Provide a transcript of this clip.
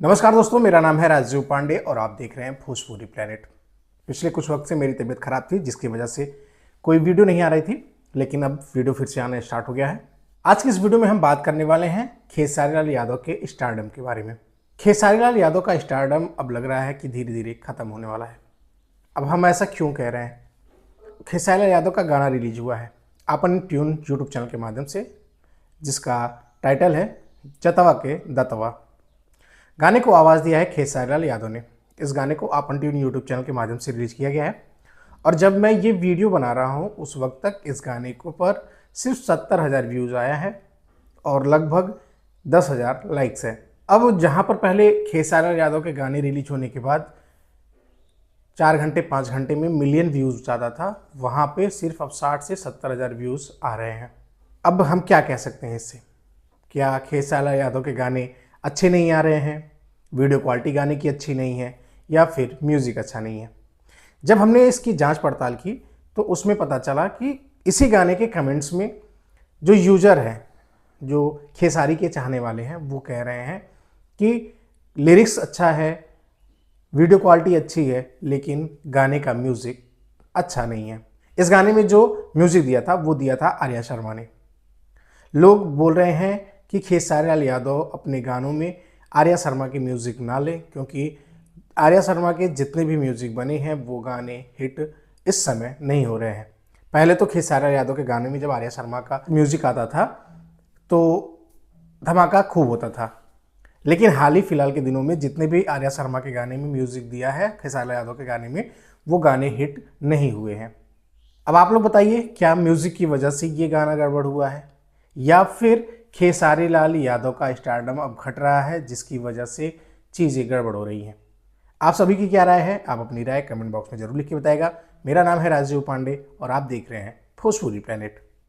नमस्कार दोस्तों, मेरा नाम है राजीव पांडे और आप देख रहे हैं भोजपुरी प्लेनेट। पिछले कुछ वक्त से मेरी तबीयत खराब थी, जिसकी वजह से कोई वीडियो नहीं आ रही थी, लेकिन अब वीडियो फिर से आना स्टार्ट हो गया है। आज की इस वीडियो में हम बात करने वाले हैं खेसारी लाल यादव के स्टारडम के बारे में। खेसारी लाल यादव का स्टारडम अब लग रहा है कि धीरे धीरे खत्म होने वाला है। अब हम ऐसा क्यों कह रहे हैं? खेसारी लाल यादव का गाना रिलीज हुआ है अपन ट्यून यूट्यूब चैनल के माध्यम से, जिसका टाइटल है जतवा के दतवा। गाने को आवाज़ दिया है खेसारी लाल यादव ने। इस गाने को अपन ट्यून यूट्यूब चैनल के माध्यम से रिलीज किया गया है और जब मैं ये वीडियो बना रहा हूँ उस वक्त तक इस गाने को पर सिर्फ 70,000 व्यूज़ आया है और लगभग 10,000 लाइक्स है। अब जहाँ पर पहले खेसारी लाल यादव के गाने रिलीज होने के बाद 4 घंटे 5 घंटे में मिलियन व्यूज़ ज़्यादा था, वहाँ पे सिर्फ अब 60 से 70,000 व्यूज़ आ रहे हैं। अब हम क्या कह सकते हैं इससे? क्या खेसारी लाल यादव के गाने अच्छे नहीं आ रहे हैं, वीडियो क्वालिटी गाने की अच्छी नहीं है, या फिर म्यूज़िक अच्छा नहीं है? जब हमने इसकी जांच पड़ताल की तो उसमें पता चला कि इसी गाने के कमेंट्स में जो यूज़र हैं, जो खेसारी के चाहने वाले हैं, वो कह रहे हैं कि लिरिक्स अच्छा है, वीडियो क्वालिटी अच्छी है, लेकिन गाने का म्यूज़िक अच्छा नहीं है। इस गाने में जो म्यूज़िक दिया था वो दिया था आर्या शर्मा ने। लोग बोल रहे हैं कि खेसारी लाल यादव अपने गानों में आर्या शर्मा की म्यूज़िक ना लें, क्योंकि आर्या शर्मा के जितने भी म्यूज़िक बने हैं वो गाने हिट इस समय नहीं हो रहे हैं। पहले तो खेसारी लाल यादव के गाने में जब आर्या शर्मा का म्यूज़िक आता था तो धमाका खूब होता था, लेकिन हाल ही फिलहाल के दिनों में जितने भी आर्या शर्मा के गाने में म्यूज़िक दिया है खेसारी लाल यादव के गाने में, वो गाने हिट नहीं हुए हैं। अब आप लोग बताइए, क्या म्यूज़िक की वजह से ये गाना गड़बड़ हुआ है, या फिर खेसारी लाल यादव का स्टारडम अब घट रहा है जिसकी वजह से चीज़ें गड़बड़ हो रही हैं? आप सभी की क्या राय है? आप अपनी राय कमेंट बॉक्स में जरूर लिख के बताइएगा। मेरा नाम है राजीव पांडे और आप देख रहे हैं भोजपुरी प्लेनेट।